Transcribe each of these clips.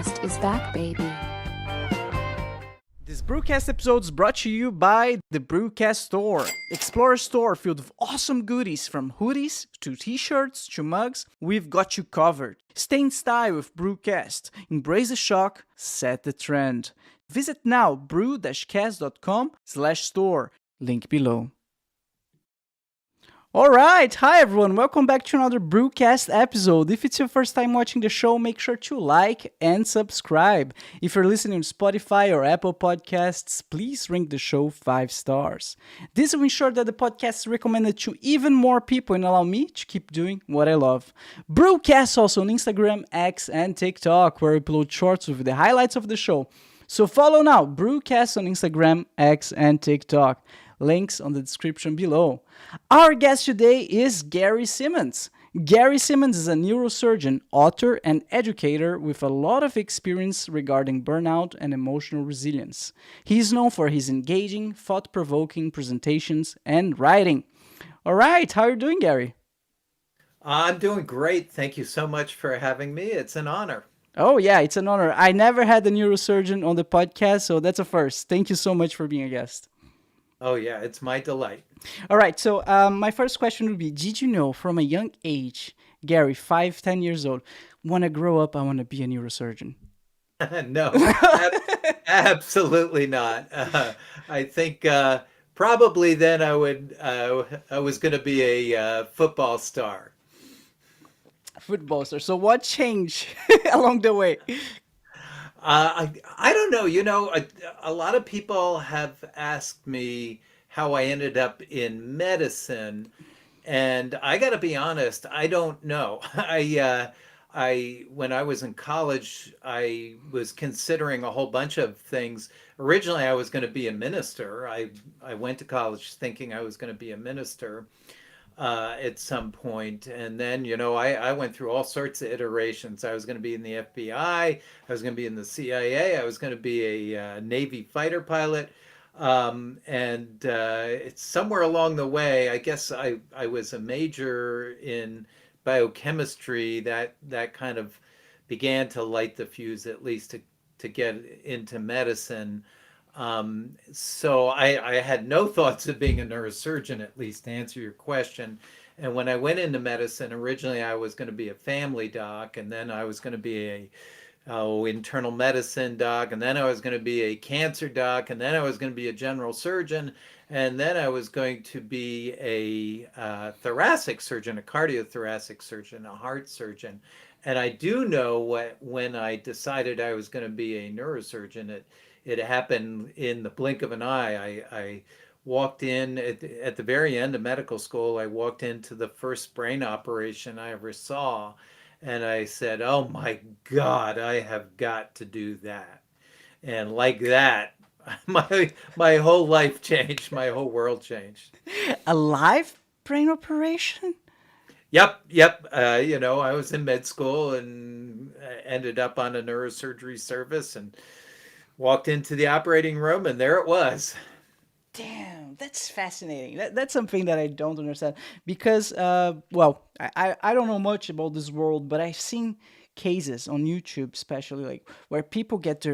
BruCast is back, baby. This BruCast episode is brought to you by the BruCast Store. Explore a store filled with awesome goodies from hoodies to t-shirts to mugs. We've got you covered. Stay in style with BruCast. Embrace the shock, set the trend. Visit now bru-cast.com/store. Link below. Alright, hi everyone, welcome back to another BruCast episode. If it's your first time watching the show, make sure to like and subscribe. If you're listening on Spotify or Apple Podcasts, please rank the show 5 stars. This will ensure that the podcast is recommended to even more people and allow me to keep doing what I love. BruCast also on Instagram, X, and TikTok, where I upload shorts with the highlights of the show. So follow now, BruCast on Instagram, X, and TikTok. Links on the description below. Our guest today is Gary Simonds. Gary Simonds is a neurosurgeon, author, and educator with a lot of experience regarding burnout and emotional resilience. He is known for his engaging, thought-provoking presentations and writing. All right, how are you doing, Gary? I'm doing great. Thank you so much for having me. It's an honor. Oh, yeah, it's an honor. I never had a neurosurgeon on the podcast, so that's a first. Thank you so much for being a guest. Oh, yeah, it's my delight. All right, so my first question would be, did you know from a young age, Gary, 5-10 years old, when I grow up, I want to be a neurosurgeon? No, absolutely not. I think probably then I was going to be a football star. Football star. So what changed along the way? I don't know. You know, a lot of people have asked me how I ended up in medicine, and I got to be honest, I don't know. When I was in college, I was considering a whole bunch of things. Originally, I was going to be a minister. I went to college thinking I was going to be a minister at some point. And then, you know, I went through all sorts of iterations. I was going to be in the FBI. I was going to be in the CIA. I was going to be a Navy fighter pilot. It's somewhere along the way, I guess I was a major in biochemistry that kind of began to light the fuse, at least to get into medicine. So I had no thoughts of being a neurosurgeon, at least, to answer your question. And when I went into medicine, originally I was going to be a family doc, and then I was going to be a internal medicine doc, and then I was going to be a cancer doc, and then I was going to be a general surgeon, and then I was going to be a thoracic surgeon, a cardiothoracic surgeon, a heart surgeon. And I do know when I decided I was going to be a neurosurgeon, it happened in the blink of an eye. I walked in at the very end of medical school. I walked into the first brain operation I ever saw, and I said, "Oh my God, I have got to do that." And like that, my whole life changed. My whole world changed. A live brain operation? Yep. You know, I was in med school and ended up on a neurosurgery service and walked into the operating room, and there it was. Damn, that's fascinating. That's something that I don't understand because, well, I don't know much about this world, but I've seen cases on YouTube, especially like where people get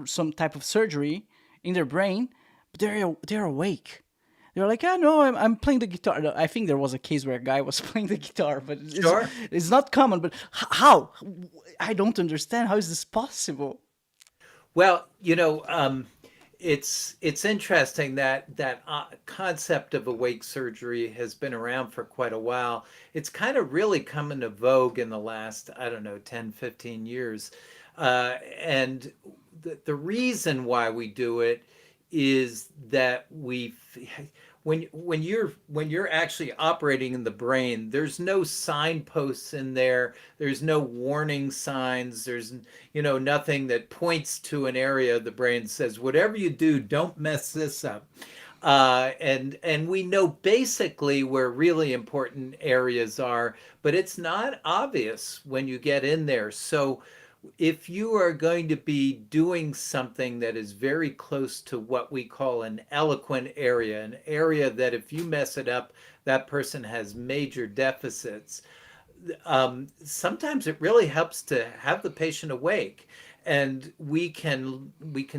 some type of surgery in their brain, but they're awake. They're like, "Oh no, I'm playing the guitar." I think there was a case where a guy was playing the guitar, but it's not common. But how? I don't understand. How is this possible? Well, you know, it's interesting that concept of awake surgery has been around for quite a while. It's kind of really come into vogue in the last, I don't know, 10, 15 years. And the reason why we do it is that when you're actually operating in the brain, there's no signposts in there. There's no warning signs. There's nothing that points to an area of the brain that says, whatever you do, don't mess this up. And we know basically where really important areas are, but it's not obvious when you get in there. So if you are going to be doing something that is very close to what we call an eloquent area, an area that if you mess it up, that person has major deficits, sometimes it really helps to have the patient awake, and we can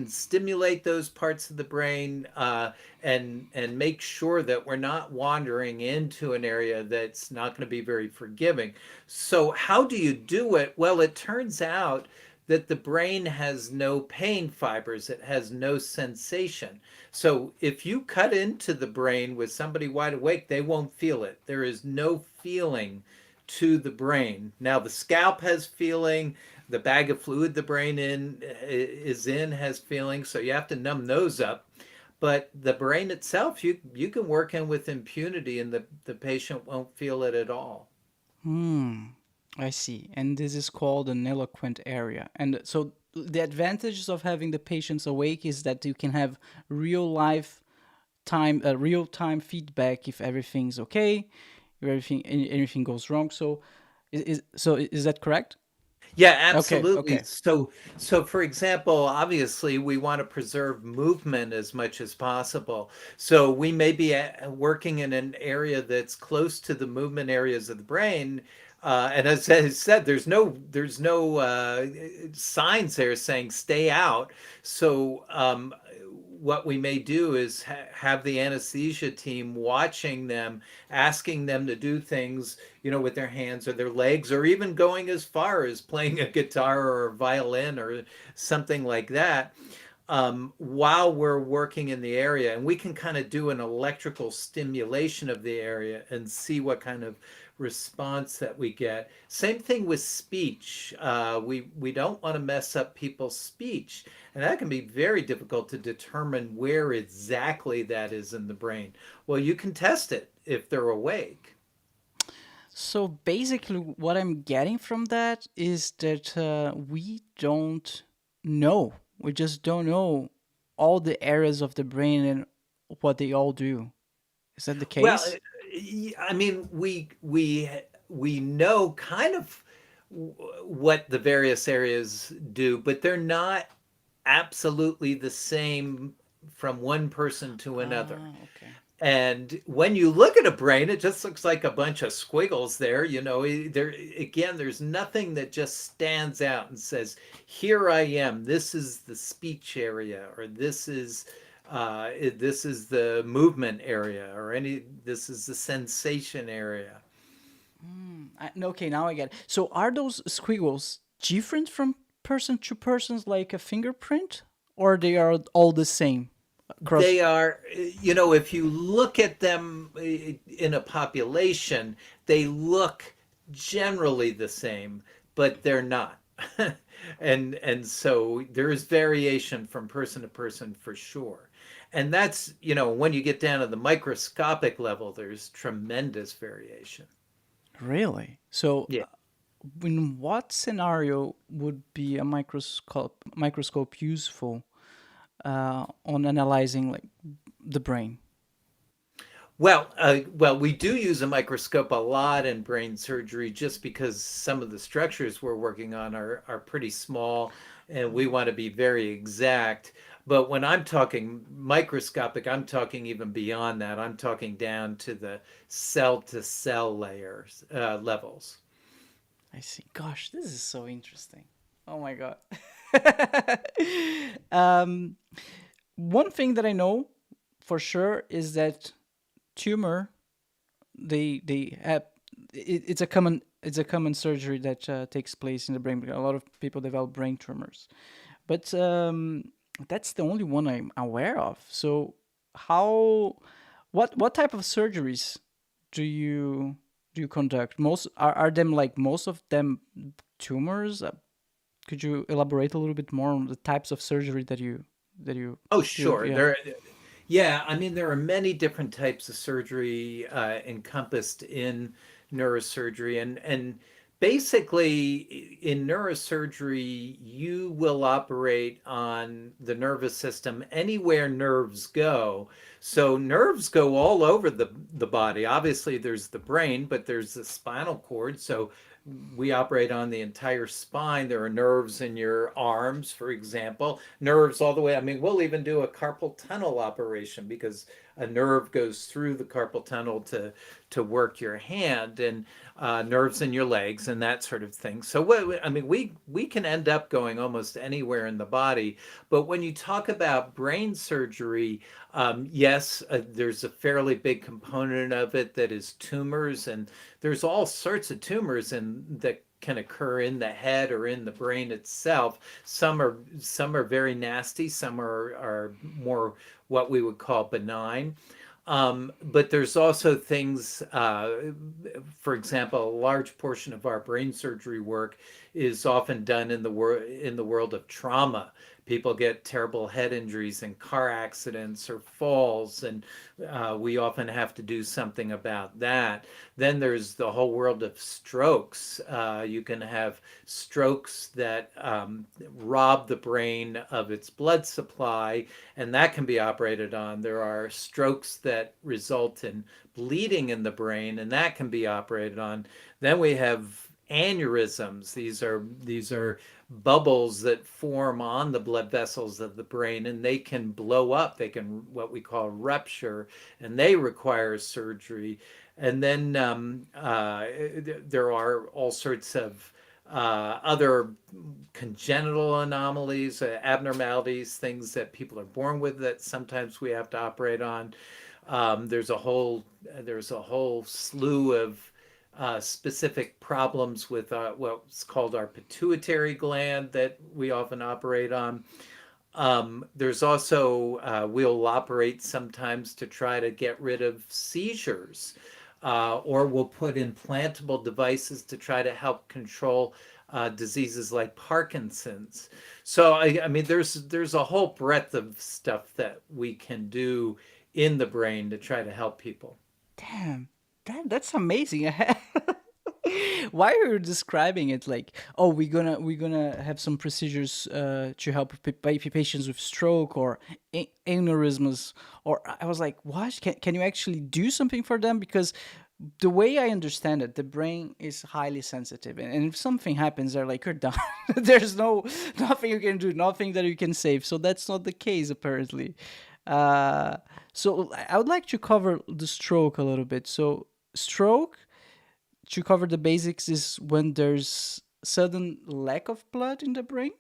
stimulate those parts of the brain, and make sure that we're not wandering into an area that's not going to be very forgiving. So how do you do it? Well, it turns out that the brain has no pain fibers, it has no sensation. So if you cut into the brain with somebody wide awake, they won't feel it. There is no feeling to the brain. Now the scalp has feeling, the bag of fluid the brain in is in has feeling, so you have to numb those up. But the brain itself, you can work in with impunity, and the patient won't feel it at all. Hmm. I see. And this is called an eloquent area. And so the advantages of having the patients awake is that you can have real life real time feedback if everything's okay, if anything goes wrong. So is that correct? Yeah, Okay, absolutely. okay. So for example, obviously we want to preserve movement as much as possible. So we may be working in an area that's close to the movement areas of the brain. And as I said, there's no signs there saying stay out. So what we may do is have the anesthesia team watching them, asking them to do things, with their hands or their legs, or even going as far as playing a guitar or a violin or something like that, while we're working in the area. And we can kind of do an electrical stimulation of the area and see what kind of response that we get. Same thing with speech. We don't want to mess up people's speech, and that can be very difficult to determine where exactly that is in the brain. Well, you can test it if they're awake. So basically, what I'm getting from that is that we don't know. We just don't know all the areas of the brain and what they all do. Is that the Well, case? I mean, we know kind of what the various areas do, but they're not absolutely the same from one person to another. Ah, okay. And when you look at a brain, it just looks like a bunch of squiggles there. There again, there's nothing that just stands out and says, "Here I am. This is the speech area, or this is the movement area, or any this is the sensation area." Okay, now I get it. So are those squiggles different from person to persons like a fingerprint? Or they are all the same across? They are, if you look at them in a population, they look generally the same, but they're not. And so there is variation from person to person for sure. And that's, when you get down to the microscopic level, there's tremendous variation. Really? So Yeah. in what scenario would be a microscope useful on analyzing like the brain? Well, we do use a microscope a lot in brain surgery just because some of the structures we're working on are pretty small, and we want to be very exact. But when I'm talking microscopic, I'm talking even beyond that. I'm talking down to the cell to cell layers, levels. I see. Gosh, this is so interesting. Oh my god. um, One thing that I know for sure is that tumor they have it's a common surgery that takes place in the brain. A lot of people develop brain tumors, but that's the only one I'm aware of. So how what type of surgeries do you conduct? Most are them like most of them tumors? Could you elaborate a little bit more on the types of surgery that you Oh, do? sure. Yeah. Yeah, I mean, there are many different types of surgery encompassed in neurosurgery, and basically in neurosurgery, you will operate on the nervous system anywhere nerves go. So nerves go all over the body. Obviously, there's the brain, but there's the spinal cord. So we operate on the entire spine. There are nerves in your arms, for example, nerves all the way. I mean, we'll even do a carpal tunnel operation because a nerve goes through the carpal tunnel to work your hand, and nerves in your legs and that sort of thing. So I mean, we can end up going almost anywhere in the body. But when you talk about brain surgery, yes, there's a fairly big component of it that is tumors, and there's all sorts of tumors that can occur in the head or in the brain itself. Some are very nasty. Some are more what we would call benign. But there's also things, for example, a large portion of our brain surgery work is often done in the world of trauma. People get terrible head injuries in car accidents or falls, and we often have to do something about that. Then there's the whole world of strokes. You can have strokes that rob the brain of its blood supply, and that can be operated on. There are strokes that result in bleeding in the brain, and that can be operated on. Then we have aneurysms. These are bubbles that form on the blood vessels of the brain, and they can blow up. They can, what we call, rupture, and they require surgery. And then there are all sorts of other congenital anomalies, abnormalities, things that people are born with that sometimes we have to operate on. There's a whole slew of specific problems with what's called our pituitary gland that we often operate on. There's also, we'll operate sometimes to try to get rid of seizures, or we'll put implantable devices to try to help control diseases like Parkinson's. So, I mean, there's a whole breadth of stuff that we can do in the brain to try to help people. Damn, that's amazing. Why are you describing it like, oh, we're gonna have some procedures to help patients with stroke or aneurysms, or I was like, what? Can you actually do something for them? Because the way I understand it, the brain is highly sensitive, and if something happens, they're like, you're done. There's nothing you can do, nothing that you can save. So that's not the case apparently. Uh, so I would like to cover the stroke a little bit. So stroke, to cover the basics, is when there's sudden lack of blood in the brain.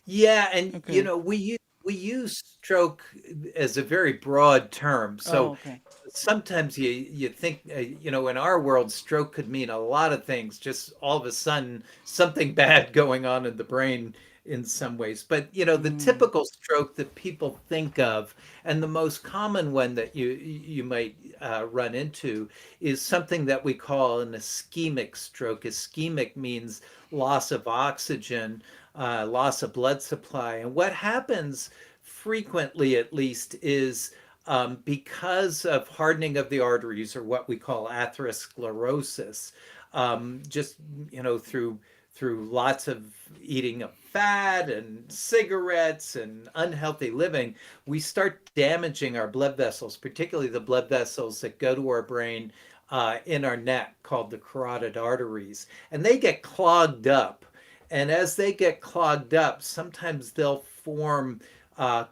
Yeah, and Okay. we use stroke as a very broad term. Oh, So okay. sometimes you think, in our world, stroke could mean a lot of things. Just all of a sudden, something bad going on in the brain in some ways. But the Mm, typical stroke that people think of, and the most common one that you might run into, is something that we call an ischemic stroke. Ischemic means loss of oxygen, loss of blood supply, and what happens frequently, at least, is because of hardening of the arteries, or what we call atherosclerosis, just through lots of eating of fat and cigarettes and unhealthy living, we start damaging our blood vessels, particularly the blood vessels that go to our brain in our neck, called the carotid arteries, and they get clogged up. And as they get clogged up, sometimes they'll form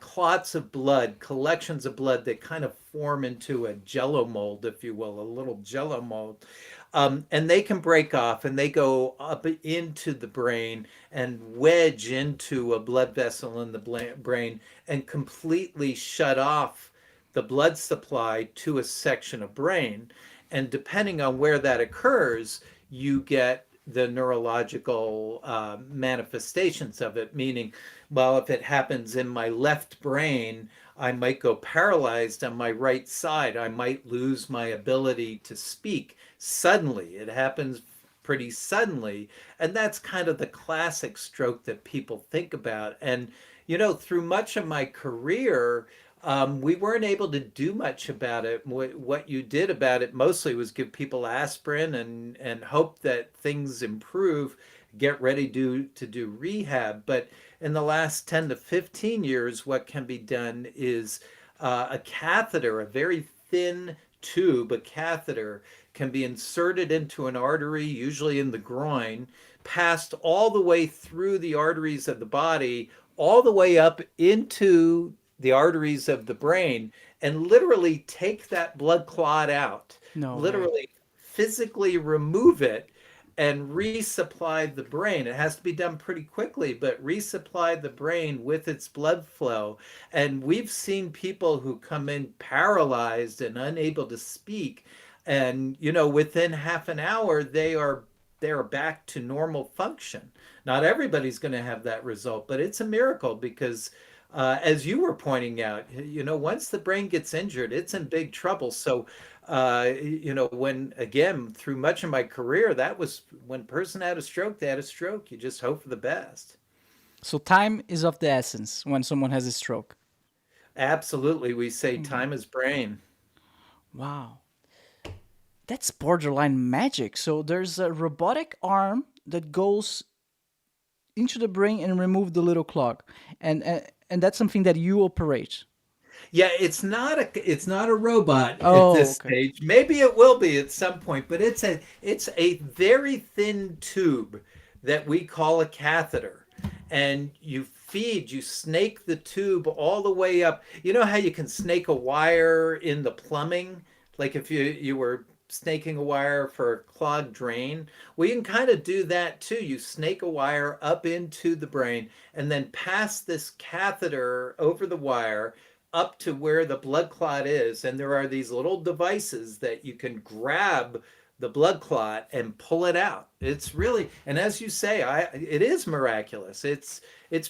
clots of blood, collections of blood that kind of form into a jello mold, if you will, a little jello mold. And they can break off and they go up into the brain and wedge into a blood vessel in the brain and completely shut off the blood supply to a section of brain. And depending on where that occurs, you get the neurological manifestations of it, meaning, well, if it happens in my left brain, I might go paralyzed on my right side. I might lose my ability to speak suddenly. It happens pretty suddenly. And that's kind of the classic stroke that people think about. And, through much of my career, we weren't able to do much about it. What you did about it mostly was give people aspirin and hope that things improve, get ready to do rehab. But in the last 10 to 15 years, what can be done is a catheter, a very thin tube, a catheter, can be inserted into an artery, usually in the groin, passed all the way through the arteries of the body, all the way up into the arteries of the brain, and literally take that blood clot out, No way. literally physically remove it and resupply the brain. It has to be done pretty quickly, but resupply the brain with its blood flow. And we've seen people who come in paralyzed and unable to speak, and within half an hour they are back to normal function. Not everybody's going to have that result, but it's a miracle because as you were pointing out, once the brain gets injured, it's in big trouble. So when again, through much of my career, that was when a person had a stroke, they had a stroke. You just hope for the best. So time is of the essence when someone has a stroke. Absolutely. We say Mhm. time is brain. Wow. That's borderline magic. So there's a robotic arm that goes into the brain and remove the little clog. And that's something that you operate. Yeah, it's not a robot at Oh, this okay. stage. Maybe it will be at some point, but it's a very thin tube that we call a catheter. And you snake the tube all the way up. You know how you can snake a wire in the plumbing? Like if you were snaking a wire for a clogged drain. Well, you can kind of do that too. You snake a wire up into the brain and then pass this catheter over the wire up to where the blood clot is. And there are these little devices that you can grab the blood clot and pull it out. It's really, and as you say, it is miraculous. It's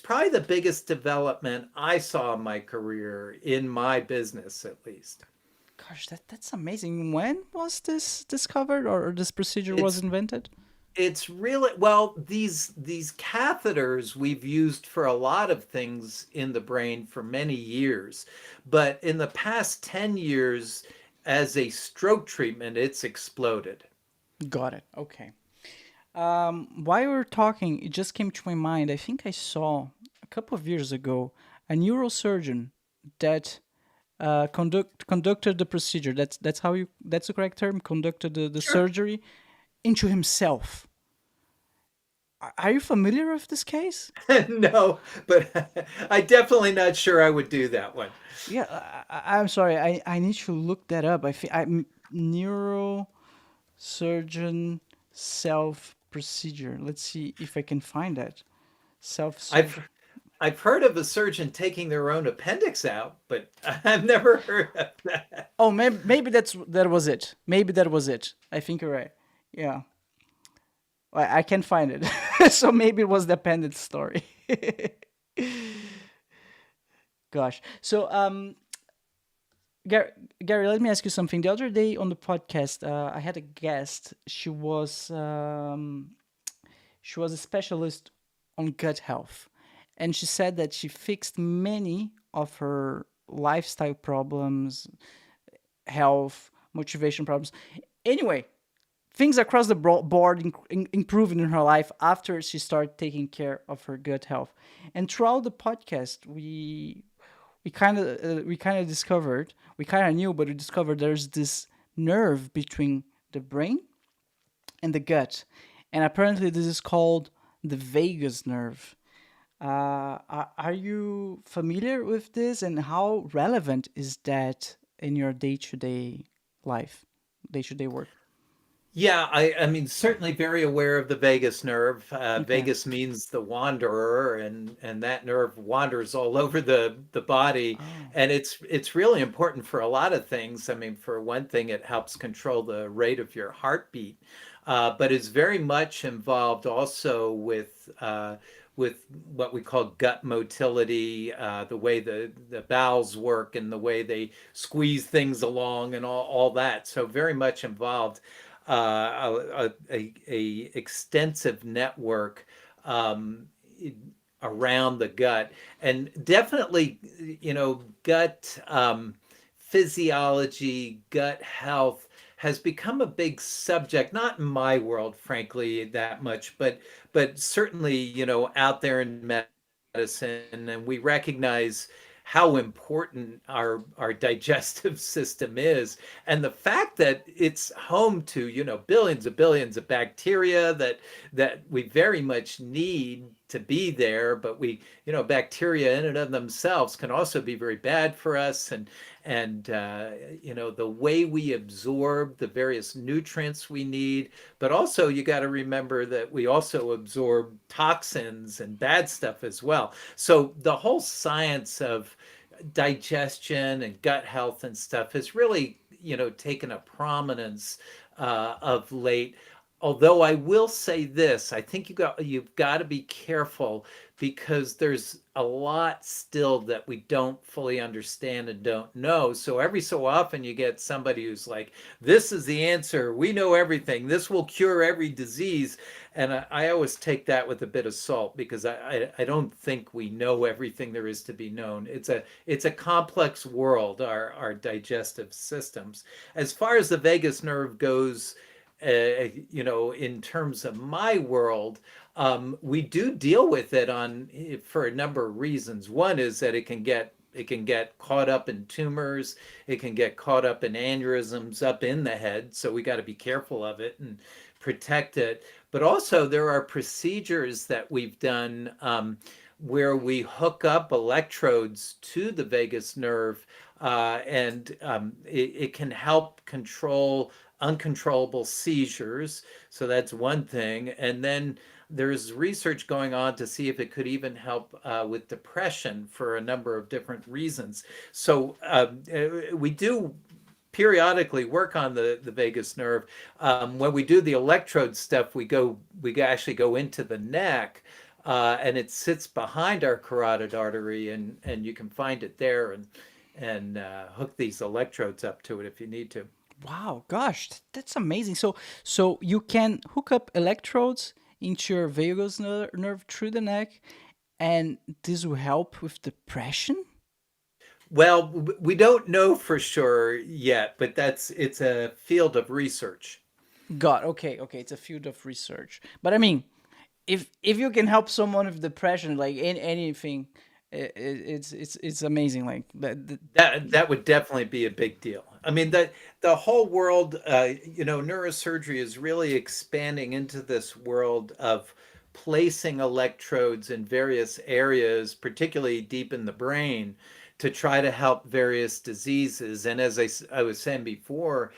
probably the biggest development I saw in my career, in my business at least. Gosh, that's amazing. When was this discovered or this procedure was It's invented? it's really, well, these catheters we've used for a lot of things in the brain for many years, but in the past 10 years, as a stroke treatment, it's exploded. Got it. Okay. While we were talking, it just came to my mind. I think I saw a couple of years ago a neurosurgeon that conducted the procedure. That's the correct term. Conducted the Sure. surgery into himself. Are you familiar with this case? No, but I definitely not sure I would do that one. Yeah, I'm sorry. I need to look that up. I'm neurosurgeon self procedure. Let's see if I can find that. Self I've surgery. I've heard of a surgeon taking their own appendix out, but I've never heard of that. Oh, maybe that was it. Maybe that was it. I think you're right. Yeah, I can't find it. So maybe it was the appended story. Gosh. So Gary, Gary, let me ask you something. The other day on the podcast, I had a guest. She was a specialist on gut health, and she said that she fixed many of her lifestyle problems, health, motivation problems. Anyway, things across the board improving in her life after she started taking care of her gut health. And throughout the podcast, we kind of discovered, we kind of knew, but we discovered there's this nerve between the brain and the gut, and apparently this is called the vagus nerve. Are you familiar with this, and how relevant is that in your day-to-day life, day-to-day work? Yeah, I mean, certainly very aware of the vagus nerve. Okay. Vagus means the wanderer, and that nerve wanders all over the body, Oh, and it's really important for a lot of things. I mean, for one thing, it helps control the rate of your heartbeat, but it's very much involved also with what we call gut motility, the way the bowels work and the way they squeeze things along and all that. So very much involved, a extensive network um, around the gut, and definitely, gut physiology, gut health has become a big subject, not in my world, frankly, that much, but certainly, out there in medicine, and we recognize how important our digestive system is, and the fact that it's home to, billions of bacteria that we very much need to be there. But bacteria in and of themselves can also be very bad for us, and the way we absorb the various nutrients we need. But also, you got to remember that we also absorb toxins and bad stuff as well. So the whole science of digestion and gut health and stuff has really, taken a prominence of late. Although I will say this, I think you've got to be careful, because there's a lot still that we don't fully understand and don't know. So every so often you get somebody who's like, "This is the answer. We know everything. This will cure every disease." And I always take that with a bit of salt, because I don't think we know everything there is to be known. It's a complex world, our digestive systems. As far as the vagus nerve goes, in terms of my world, we do deal with it for a number of reasons. One is that it can get caught up in tumors, it can get caught up in aneurysms up in the head, so we got to be careful of it and protect it. But also, there are procedures that we've done, where we hook up electrodes to the vagus nerve, and it can help control uncontrollable seizures. So that's one thing. And then there's research going on to see if it could even help with depression for a number of different reasons. So we do periodically work on the vagus nerve. When we do the electrode stuff, we actually go into the neck, and it sits behind our carotid artery, and you can find it there, and hook these electrodes up to it if you need to. Wow, gosh, that's amazing. So you can hook up electrodes into your nerve through the neck, and this will help with depression? Well, we don't know for sure yet, but it's a field of research. God, okay, it's a field of research. But I mean, if you can help someone with depression, like anything, it's amazing. Like that. That would definitely be a big deal. I mean, the whole world, neurosurgery is really expanding into this world of placing electrodes in various areas, particularly deep in the brain, to try to help various diseases. And as I was saying before,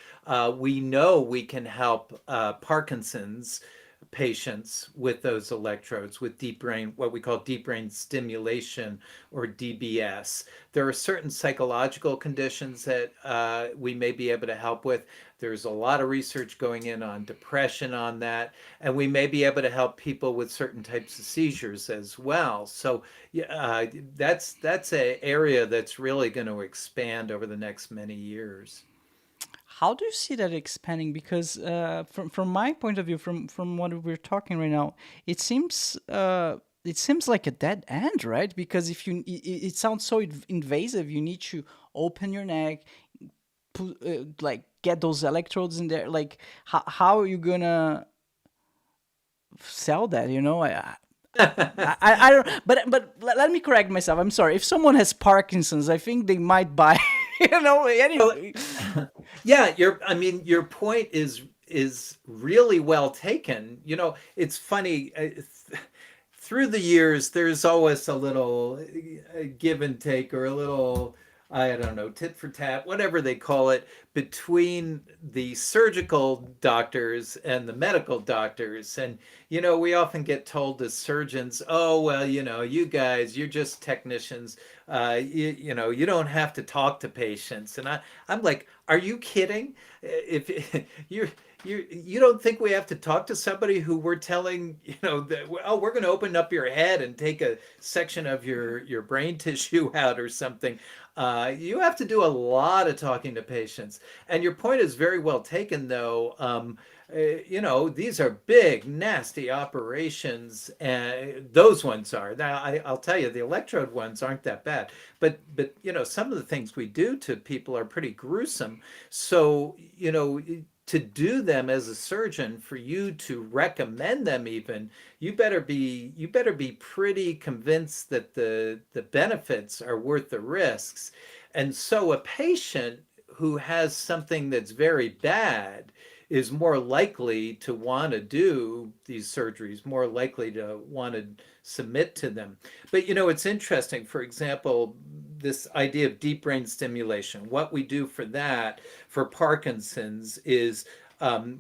we know we can help Parkinson's patients with those electrodes, with deep brain, what we call deep brain stimulation, or DBS. There are certain psychological conditions that we may be able to help with. There's a lot of research going in on depression on that, and we may be able to help people with certain types of seizures as well. So yeah, that's an area that's really going to expand over the next many years. How do you see that expanding? Because from my point of view, from what we're talking right now, it seems like a dead end, right? Because if it sounds so invasive. You need to open your neck, like get those electrodes in there. Like how are you gonna sell that? I don't. But let me correct myself. I'm sorry. If someone has Parkinson's, I think they might buy. Well, Anyway. yeah, your point is really well taken. It's funny. Through the years, there's always a little give and take, or a little, I don't know, tit for tat, whatever they call it, between the surgical doctors and the medical doctors. And, we often get told as surgeons, "Oh, well, you guys, you're just technicians. You don't have to talk to patients." And I'm like, "Are you kidding? If you don't think we have to talk to somebody who we're telling, that, oh, we're going to open up your head and take a section of your brain tissue out or something. You have to do a lot of talking to patients." And your point is very well taken, though. These are big, nasty operations, and those ones are. Now, I'll tell you, the electrode ones aren't that bad, but some of the things we do to people are pretty gruesome. So, to do them as a surgeon, for you to recommend them even, you better be pretty convinced that the benefits are worth the risks. And so a patient who has something that's very bad is more likely to want to do these surgeries, more likely to want to submit to them. But it's interesting. For example, this idea of deep brain stimulation, what we do for that, for Parkinson's, is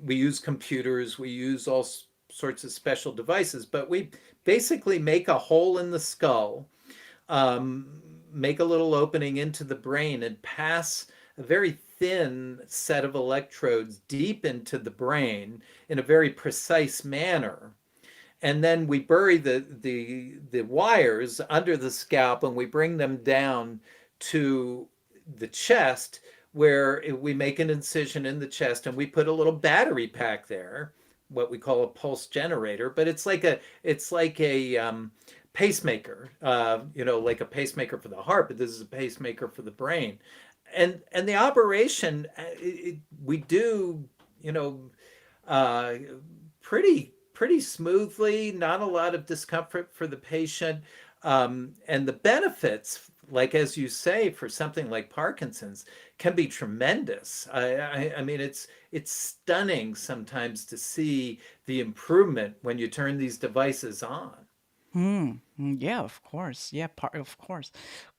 we use computers, we use all sorts of special devices, but we basically make a hole in the skull, make a little opening into the brain, and pass a very thin set of electrodes deep into the brain in a very precise manner. And then we bury the wires under the scalp, and we bring them down to the chest, where we make an incision in the chest, and we put a little battery pack there, what we call a pulse generator. But it's like a pacemaker, like a pacemaker for the heart, but this is a pacemaker for the brain. And the operation, we do, uh, pretty smoothly, not a lot of discomfort for the patient. And the benefits, like as you say, for something like Parkinson's, can be tremendous. I mean, it's stunning sometimes to see the improvement when you turn these devices on. Yeah, of course. Yeah, of course.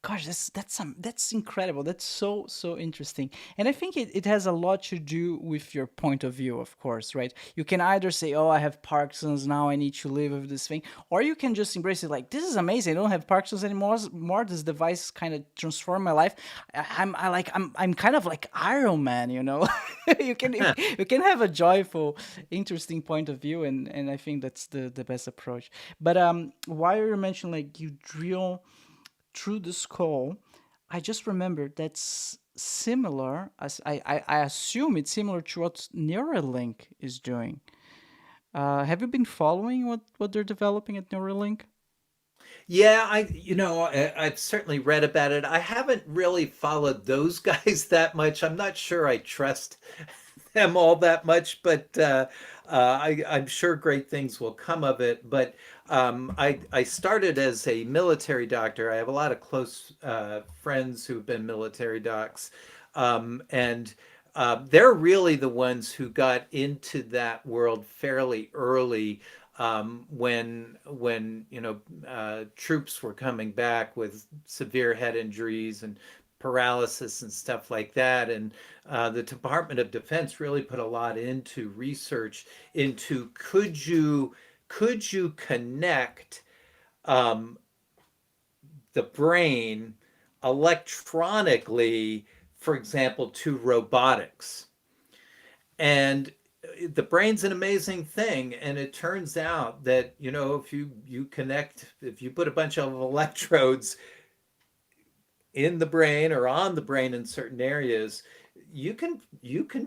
Gosh, that's incredible. That's so interesting. And I think it has a lot to do with your point of view, of course, right? You can either say, "Oh, I have Parkinson's now, I need to live with this thing," or you can just embrace it like, "This is amazing. I don't have Parkinson's anymore. More this device kind of transformed my life. I'm kind of like Iron Man, you know." you can you can have a joyful, interesting point of view, and I think that's the best approach. But while you mentioned like you drill through the skull, I just remembered that's similar. As I assume it's similar to what Neuralink is doing. Have you been following what they're developing at Neuralink? Yeah, I've certainly read about it. I haven't really followed those guys that much. I'm not sure I trust them all that much, but I'm sure great things will come of it. But I started as a military doctor. I have a lot of close friends who've been military docs, and they're really the ones who got into that world fairly early, when troops were coming back with severe head injuries and paralysis and stuff like that. And the Department of Defense really put a lot into research into, could you connect um, the brain electronically, for example, to robotics. And the brain's an amazing thing, and it turns out that, if you put a bunch of electrodes in the brain or on the brain in certain areas, you can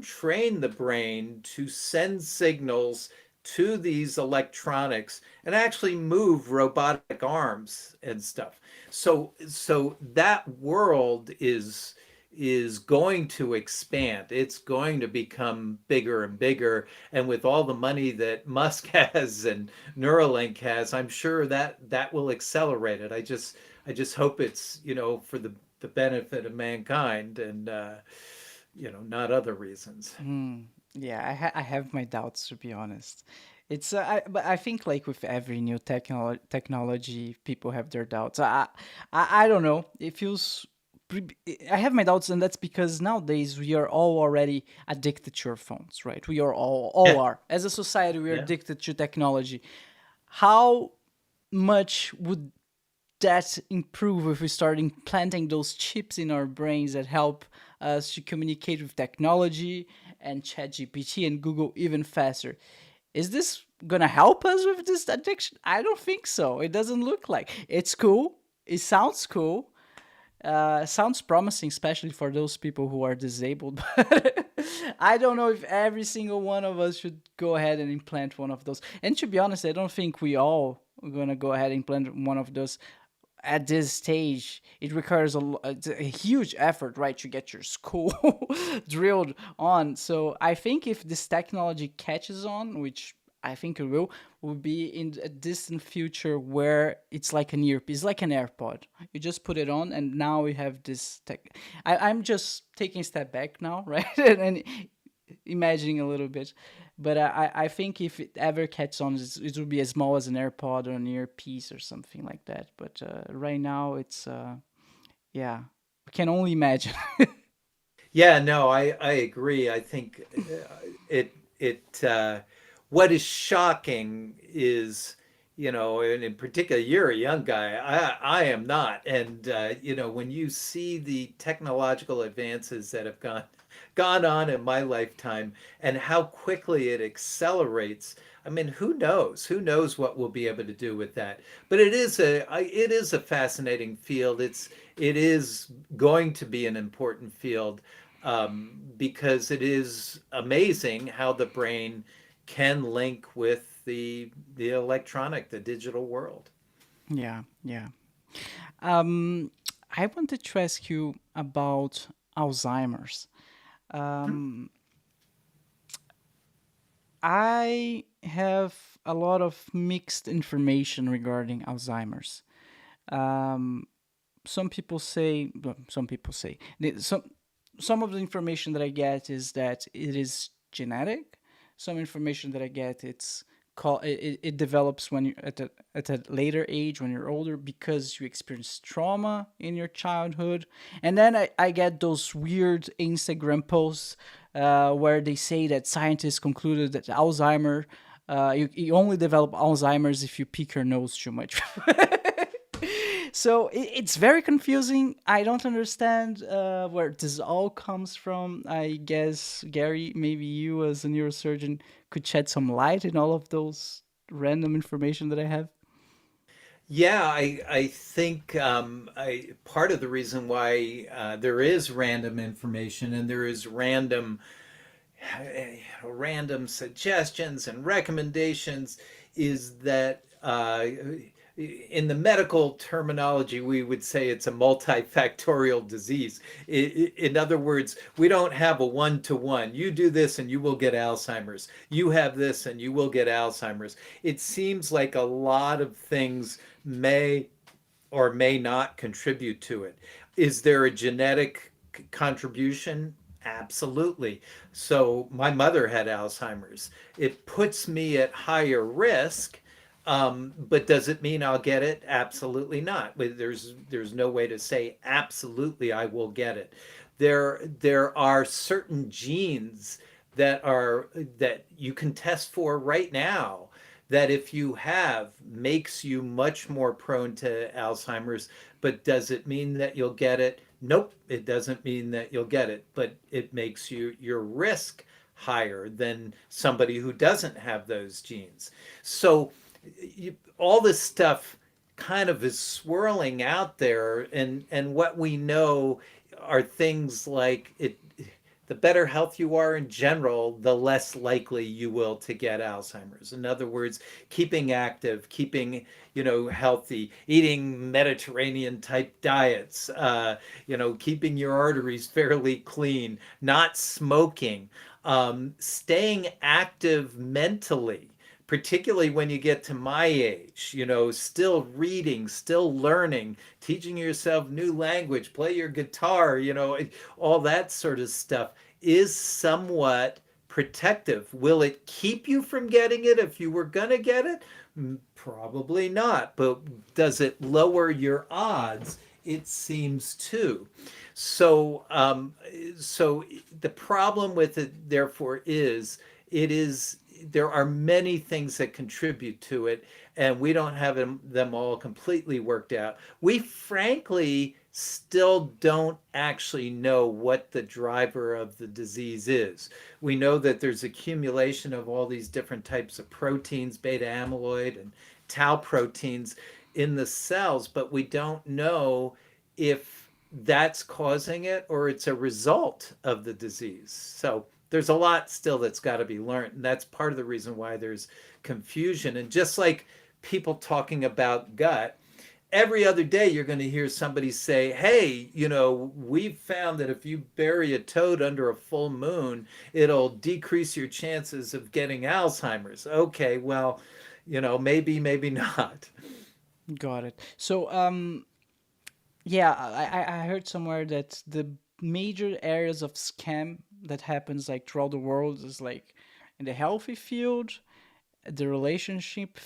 train the brain to send signals to these electronics and actually move robotic arms and stuff. So that world is going to expand. It's going to become bigger and bigger. And with all the money that Musk has and Neuralink has, I'm sure that will accelerate it. I just hope it's, for the benefit of mankind, and not other reasons. Yeah, I have my doubts, to be honest. But I think like with every new technology, people have their doubts. I don't know. It feels. I have my doubts, and that's because nowadays we are all already addicted to our phones, right? We are all Yeah, are. As a society, we are yeah. addicted to technology. How much would that improve if we start implanting those chips in our brains that help us to communicate with technology and ChatGPT and Google even faster? Is this gonna help us with this addiction? I don't think so. It doesn't look like it's cool. It sounds cool. Sounds promising, especially for those people who are disabled. But I don't know if every single one of us should go ahead and implant one of those. And to be honest, I don't think we all are gonna go ahead and implant one of those at this stage it requires it's a huge effort, right, to get your school drilled on. So I think if this technology catches on, which I think it will be in a distant future where it's like an earpiece, like an AirPod. You just put it on, and now we have this tech. I'm just taking a step back now, right, and imagining a little bit. But I think if it ever catches on, it will be as small as an AirPod or an earpiece or something like that. But right now, it's yeah, we can only imagine. Yeah, no, I agree. I think it what is shocking is, and in particular, you're a young guy. I am not, and when you see the technological advances that have gone on in my lifetime and how quickly it accelerates. I mean, who knows? Who knows what we'll be able to do with that? But it is a fascinating field. It is going to be an important field, because it is amazing how the brain can link with the electronic, the digital world. Yeah, yeah. Um, I wanted to ask you about Alzheimer's. Um, I have a lot of mixed information regarding Alzheimer's. Um, some people say, well, some people say, some of the information that I get is that it is genetic. Some information that I get, it develops when you at a later age, when you're older, because you experience trauma in your childhood. And then I get those weird Instagram posts where they say that scientists concluded that you only develop Alzheimer's if you pick your nose too much. So it's very confusing. I don't understand where this all comes from. I guess, Gary, maybe you as a neurosurgeon could shed some light in all of those random information that I have. Yeah, I think part of the reason why there is random information and there is random suggestions and recommendations is that in the medical terminology, we would say it's a multifactorial disease. In other words, we don't have a one-to-one. You do this and you will get Alzheimer's. You have this and you will get Alzheimer's. It seems like a lot of things may or may not contribute to it. Is there a genetic contribution? Absolutely. So my mother had Alzheimer's. It puts me at higher risk, but does it mean I'll get it? Absolutely not. There's no way to say absolutely I will get it. There are certain genes that you can test for right now that if you have makes you much more prone to Alzheimer's. But does it mean that you'll get it? Nope, it doesn't mean that you'll get it, but it makes your risk higher than somebody who doesn't have those genes. So all this stuff kind of is swirling out there, and what we know are things like the better health you are in general, the less likely you will to get Alzheimer's. In other words, keeping active, keeping healthy, eating Mediterranean type diets, keeping your arteries fairly clean, not smoking, staying active mentally, particularly when you get to my age, still reading, still learning, teaching yourself new language, play your guitar, all that sort of stuff is somewhat protective. Will it keep you from getting it if you were going to get it? Probably not. But does it lower your odds? It seems to. So the problem with it, therefore, is there are many things that contribute to it, and we don't have them all completely worked out. We frankly still don't actually know what the driver of the disease is. We know that there's accumulation of all these different types of proteins, beta amyloid and tau proteins in the cells, but we don't know if that's causing it or it's a result of the disease. So there's a lot still that's got to be learned. And that's part of the reason why there's confusion. And just like people talking about gut, every other day you're going to hear somebody say, hey, we've found that if you bury a toad under a full moon, it'll decrease your chances of getting Alzheimer's. Okay, well, maybe, maybe not. Got it. So, yeah, I heard somewhere that the major areas of scam that happens like throughout the world is like in the healthy field, the relationship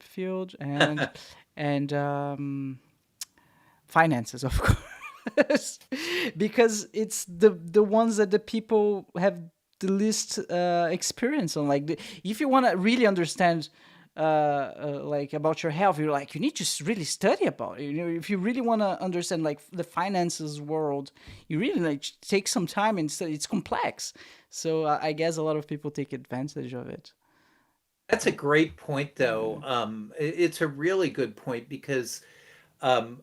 field, and finances, of course, because it's the ones that the people have the least experience on. Like, if you want to really understand like about your health, you're like, you need to really study about it. If you really want to understand like the finances world, you really like take some time and study. It's complex, so I guess a lot of people take advantage of it. That's a great point, though. Yeah. It's a really good point because um,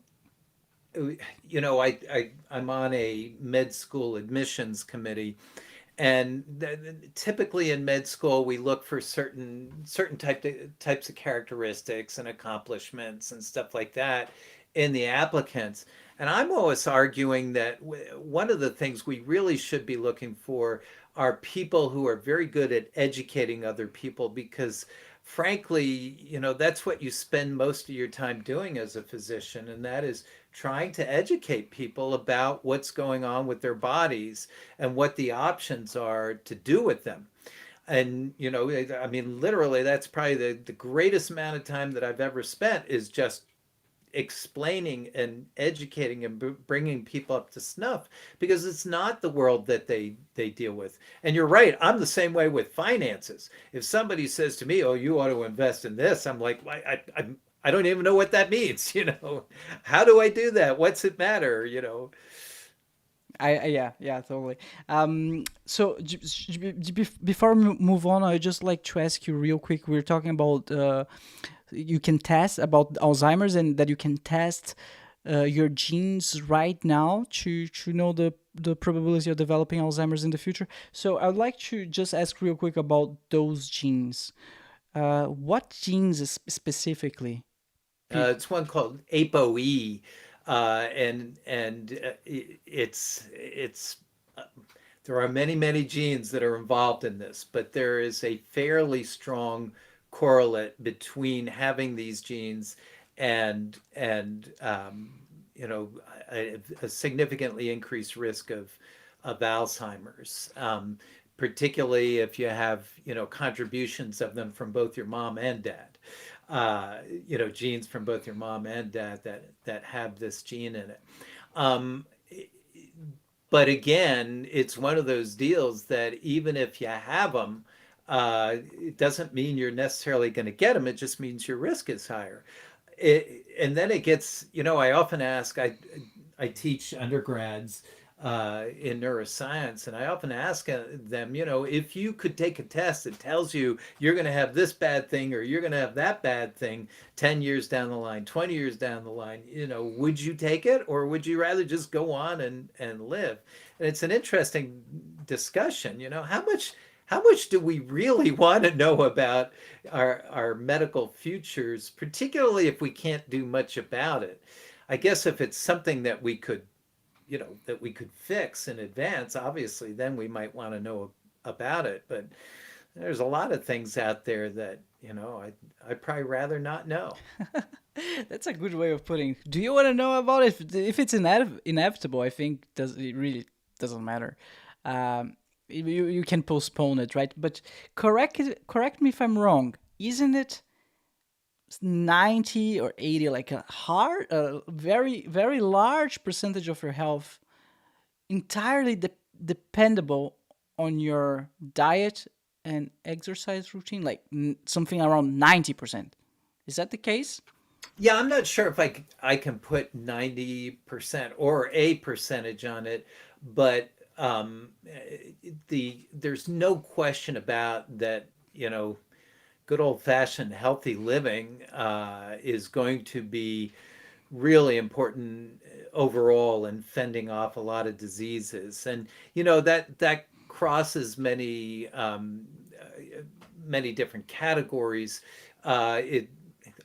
I'm on a med school admissions committee, and typically in med school we look for certain types of characteristics and accomplishments and stuff like that in the applicants. And I'm always arguing that one of the things we really should be looking for are people who are very good at educating other people, because frankly, that's what you spend most of your time doing as a physician, and that is trying to educate people about what's going on with their bodies and what the options are to do with them. And, I mean, literally, that's probably the greatest amount of time that I've ever spent is just explaining and educating and bringing people up to snuff, because it's not the world that they deal with. And you're right, I'm the same way with finances. If somebody says to me, oh, you ought to invest in this, I'm like, I don't even know what that means. How do I do that? What's it matter? Yeah, totally. So before we move on, I just like to ask you real quick. We're talking about you can test about Alzheimer's, and that you can test your genes right now to know the probability of developing Alzheimer's in the future. So I'd like to just ask real quick about those genes. What genes specifically? It's one called ApoE, and it's there are many genes that are involved in this, but there is a fairly strong correlate between having these genes and a significantly increased risk of Alzheimer's. Particularly if you have contributions of them from both your mom and dad, genes from both your mom and dad that have this gene in it. Um, but again, it's one of those deals that even if you have them, it doesn't mean you're necessarily going to get them. It just means your risk is higher. And then it gets, I often ask, I teach undergrads in neuroscience, and I often ask them, if you could take a test that tells you you're going to have this bad thing or you're going to have that bad thing 10 years down the line, 20 years down the line, would you take it, or would you rather just go on and live? And it's an interesting discussion. How much do we really want to know about our medical futures, particularly if we can't do much about it? I guess if it's something that we could fix in advance, obviously, then we might want to know about it. But there's a lot of things out there that, I'd probably rather not know. That's a good way of putting. Do you want to know about it? If it's inevitable, I think it really doesn't matter. You can postpone it, right? But correct me if I'm wrong. Isn't it 90 or 80, like a very very large percentage of your health entirely dependable on your diet and exercise routine, like something around 90%? Is that the case? Yeah, I'm not sure if I can put 90% or a percentage on it, but there's no question about that, good old fashioned healthy living is going to be really important overall in fending off a lot of diseases. And, that crosses many different categories. It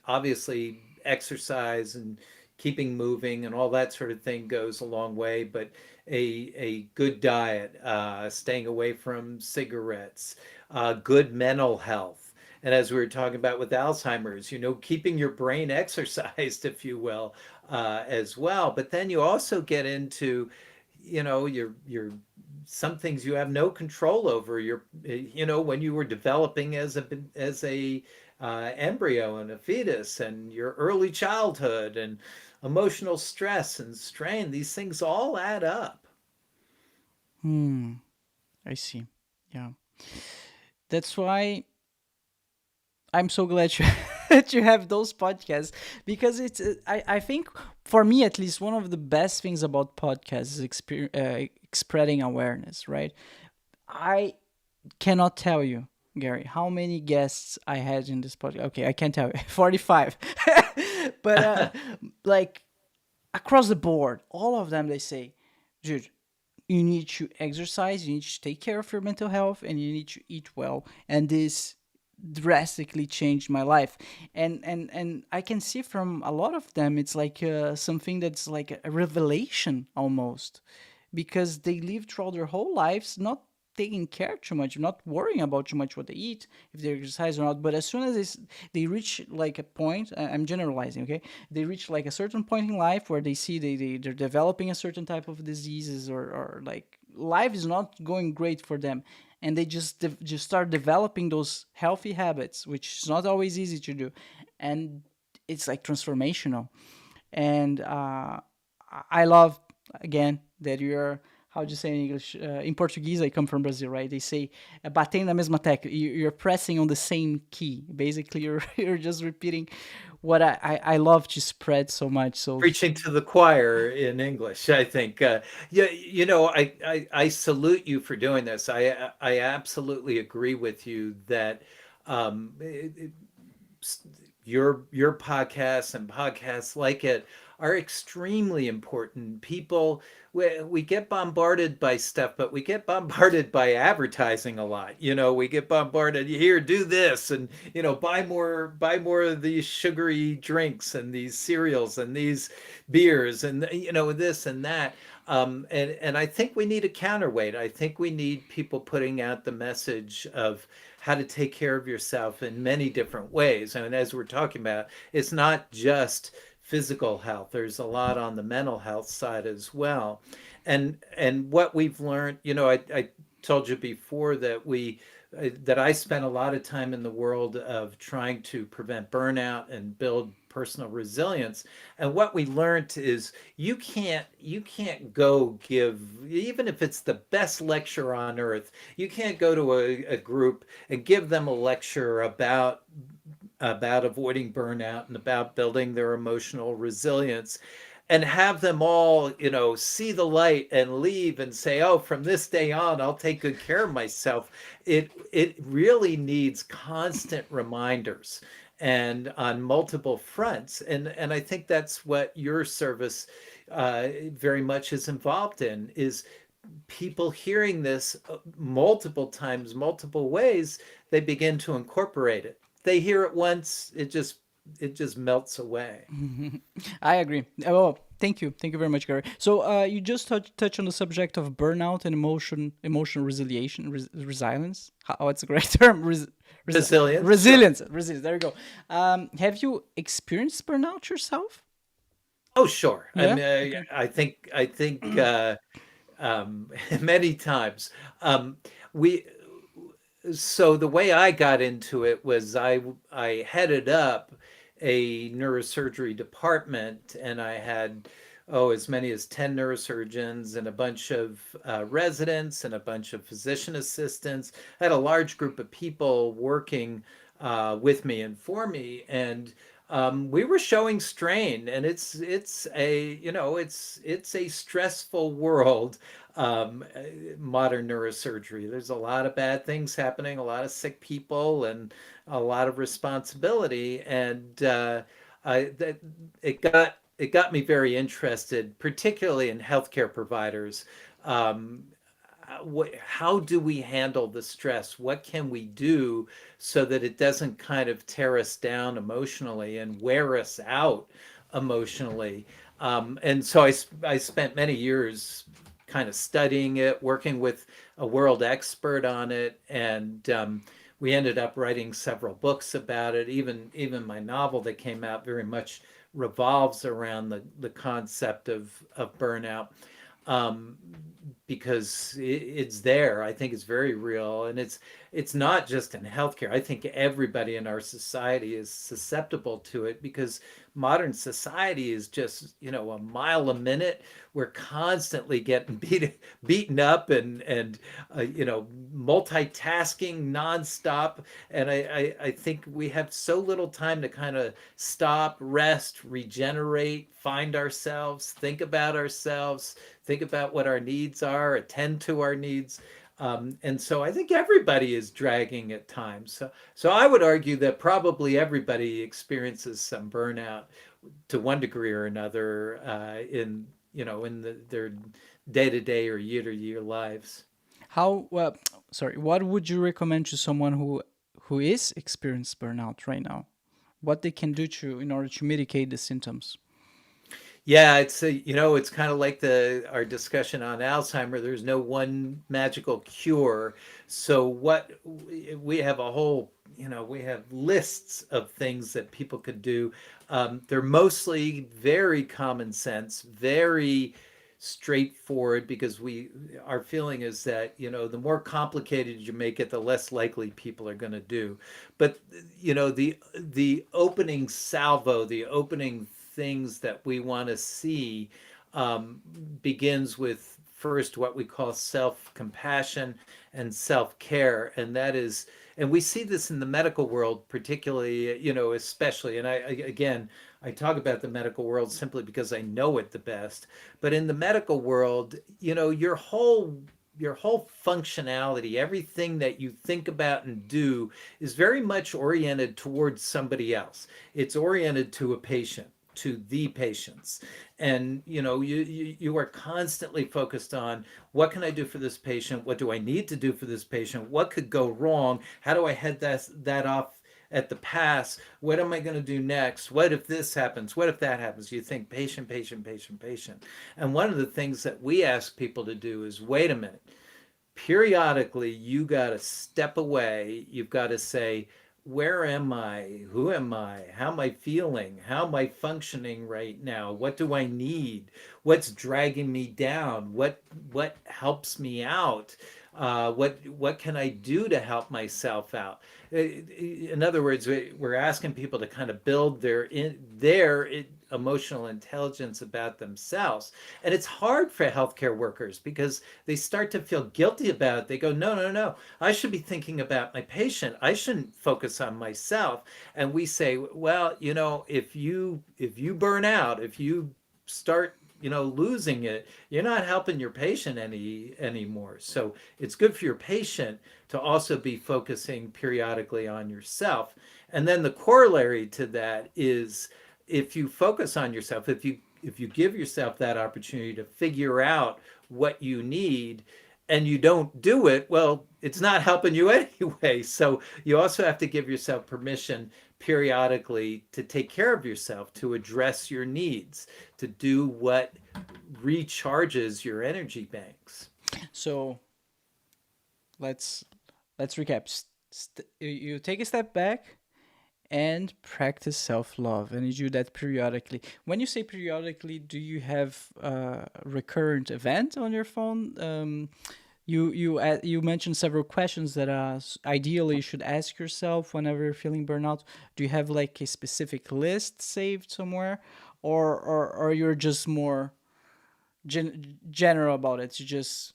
obviously, exercise and keeping moving and all that sort of thing goes a long way, but a good diet, staying away from cigarettes, good mental health. And as we were talking about with Alzheimer's, keeping your brain exercised, if you will, as well. But then you also get into, your some things you have no control over. When you were developing as a embryo and a fetus, and your early childhood and emotional stress and strain, these things all add up. Hmm. I see. Yeah. That's why I'm so glad you that you have those podcasts, because it's I think, for me at least, one of the best things about podcasts is spreading awareness, right? I cannot tell you, Gary, how many guests I had in this podcast. Okay, I can't tell you, 45. But like, across the board, all of them, they say, dude, you need to exercise, you need to take care of your mental health, and you need to eat well. And this drastically changed my life. And I can see from a lot of them, it's like something that's like a revelation almost, because they live throughout their whole lives not taking care too much, not worrying about too much what they eat, if they exercise or not. But as soon as they reach like a point, I'm generalizing, okay? They reach like a certain point in life where they see they're developing a certain type of diseases, or like life is not going great for them. And they just start developing those healthy habits, which is not always easy to do. And it's like transformational. And I love, again, that you're, how do you say in English? In Portuguese, I come from Brazil, right? They say batendo na mesma tecla. You're pressing on the same key. Basically, you're just repeating what I love to spread so much. So Preaching to the choir in English, I think. Yeah, I salute you for doing this. I absolutely agree with you that um, your podcasts and podcasts like it are extremely important. We get bombarded by stuff, but we get bombarded by advertising a lot. We get bombarded, here, do this, and buy more of these sugary drinks and these cereals and these beers, and this and that. And I think we need a counterweight. I think we need people putting out the message of how to take care of yourself in many different ways. And as we're talking about, it's not just physical health. There's a lot on the mental health side as well. And what we've learned, I told you before that I spent a lot of time in the world of trying to prevent burnout and build personal resilience. And what we learned is you can't go give, even if it's the best lecture on earth, you can't go to a group and give them a lecture about avoiding burnout and about building their emotional resilience and have them all, see the light and leave and say, oh, from this day on, I'll take good care of myself. It really needs constant reminders, and on multiple fronts. And I think that's what your service very much is involved in, is people hearing this multiple times, multiple ways, they begin to incorporate it. They hear it once, it just melts away. I agree. Oh, thank you very much, Gary. So you just touch on the subject of burnout and emotional resilience. What's the correct term? Resilience, sure. Resilience. Resilience. There you go. Have you experienced burnout yourself? Oh, sure. I Yeah. mean, Okay. I think many times. We So the way I got into it was I headed up a neurosurgery department, and I had, as many as 10 neurosurgeons and a bunch of residents and a bunch of physician assistants. I had a large group of people working with me and for me, and we were showing strain, and it's a stressful world. Modern neurosurgery. There's a lot of bad things happening, a lot of sick people, and a lot of responsibility. And that it got me very interested, particularly in healthcare providers. Um, how do we handle the stress? What can we do so that it doesn't kind of tear us down emotionally and wear us out emotionally? And so I spent many years kind of studying it, working with a world expert on it, and we ended up writing several books about it. Even my novel that came out very much revolves around the concept of burnout, um, because it's there. I think it's very real, and it's not just in healthcare. I think everybody in our society is susceptible to it because modern society is just, a mile a minute. We're constantly getting beaten up and multitasking nonstop. And I think we have so little time to kind of stop, rest, regenerate, find ourselves, think about what our needs are, attend to our needs. And so I think everybody is dragging at times. So I would argue that probably everybody experiences some burnout to one degree or another, their day to day or year to year lives. How, sorry, what would you recommend to someone who is experiencing burnout right now? What they can do to in order to mitigate the symptoms? Yeah, it's kind of like the our discussion on Alzheimer. There's no one magical cure. So what we have a whole, we have lists of things that people could do. They're mostly very common sense, very straightforward, because our feeling is that, the more complicated you make it, the less likely people are going to do. But the opening salvo, the opening things that we want to see, begins with first what we call self-compassion and self-care. And that is, and we see this in the medical world particularly, especially, and again, I talk about the medical world simply because I know it the best. But in the medical world, your whole functionality, everything that you think about and do, is very much oriented towards somebody else. It's oriented to a patient, to the patients. And you are constantly focused on, what can I do for this patient? What do I need to do for this patient? What could go wrong? How do I head that off at the pass? What am I going to do next? What if this happens? What if that happens? You think patient, patient, patient, patient. And one of the things that we ask people to do is, wait a minute. Periodically, you got to step away. You've got to say, where am I? Who am I? How am I feeling? How am I functioning right now? What do I need? What's dragging me down? What helps me out? What can I do to help myself out? In other words, we're asking people to kind of build their emotional intelligence about themselves. And it's hard for healthcare workers because they start to feel guilty about it. They go, no, no, no, I should be thinking about my patient. I shouldn't focus on myself. And we say, well, if you burn out, if you start losing it, you're not helping your patient anymore. So it's good for your patient to also be focusing periodically on yourself. And then the corollary to that is, if you focus on yourself, if you give yourself that opportunity to figure out what you need, and you don't do it, well, it's not helping you anyway. So you also have to give yourself permission periodically to take care of yourself, to address your needs, to do what recharges your energy banks. So let's recap. You take a step back and practice self-love, and you do that periodically. When you say periodically, do you have a recurrent event on your phone? You mentioned several questions that ideally you should ask yourself whenever you're feeling burnout. Do you have like a specific list saved somewhere, or you're just more general about it? You just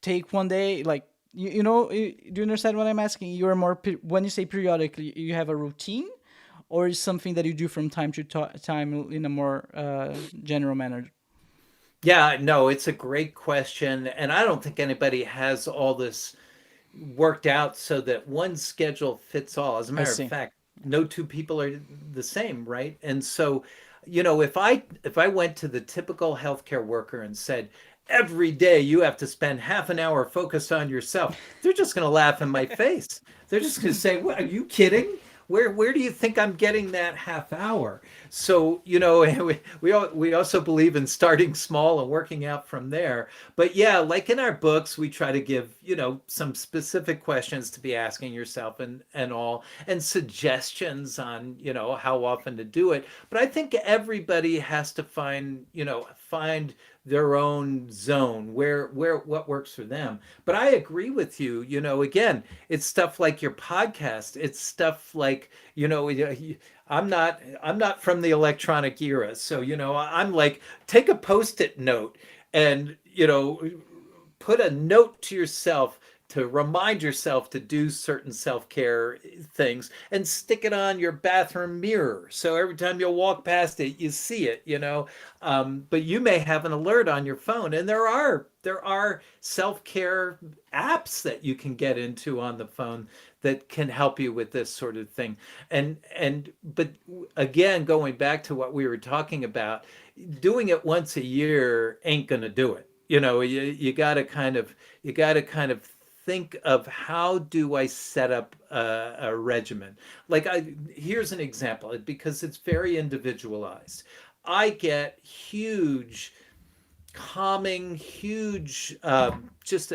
take one day, like do you understand what I'm asking? You're more when you say periodically, you have a routine, or is something that you do from time to time in a more general manner? Yeah, no, it's a great question. And I don't think anybody has all this worked out so that one schedule fits all. As a I matter of see. fact, no two people are the same, right? And so, if I went to the typical healthcare worker and said, every day you have to spend half an hour focused on yourself, they're just going to laugh in my face. They're just going to say, "What, are you kidding? Where do you think I'm getting that half hour?" So, we also believe in starting small and working out from there. But yeah, like in our books, we try to give, some specific questions to be asking yourself, and all, and suggestions on, how often to do it. But I think everybody has to find their own zone, where what works for them. But I agree with you. Again, it's stuff like your podcast. It's stuff like, I'm not from the electronic era, so, I'm like, take a post-it note and, put a note to yourself to remind yourself to do certain self-care things, and stick it on your bathroom mirror, so every time you walk past it you see it. But you may have an alert on your phone, and there are self-care apps that you can get into on the phone that can help you with this sort of thing. But again, going back to what we were talking about, doing it once a year ain't going to do it. You got to kind of think of, how do I set up a regimen? Like, here's an example, because it's very individualized. I get huge calming, huge, just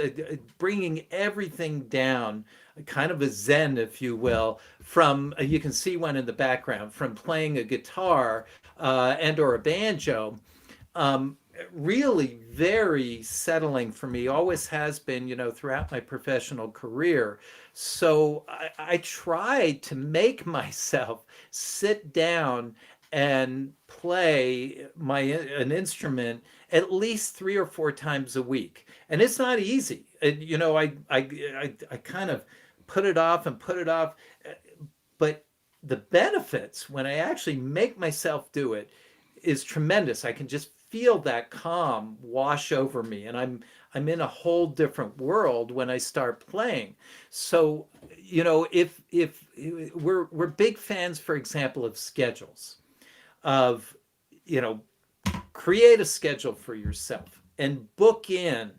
bringing everything down, kind of a zen, if you will, from, you can see one in the background, from playing a guitar and or a banjo. Really very settling for me, always has been, throughout my professional career. So I tried to make myself sit down and play an instrument at least 3 or 4 times a week, and it's not easy. I kind of put it off and put it off, but the benefits when I actually make myself do it is tremendous. I can just feel that calm wash over me, and I'm in a whole different world when I start playing. So, if we're big fans, for example, of schedules, of, you know create a schedule for yourself and book in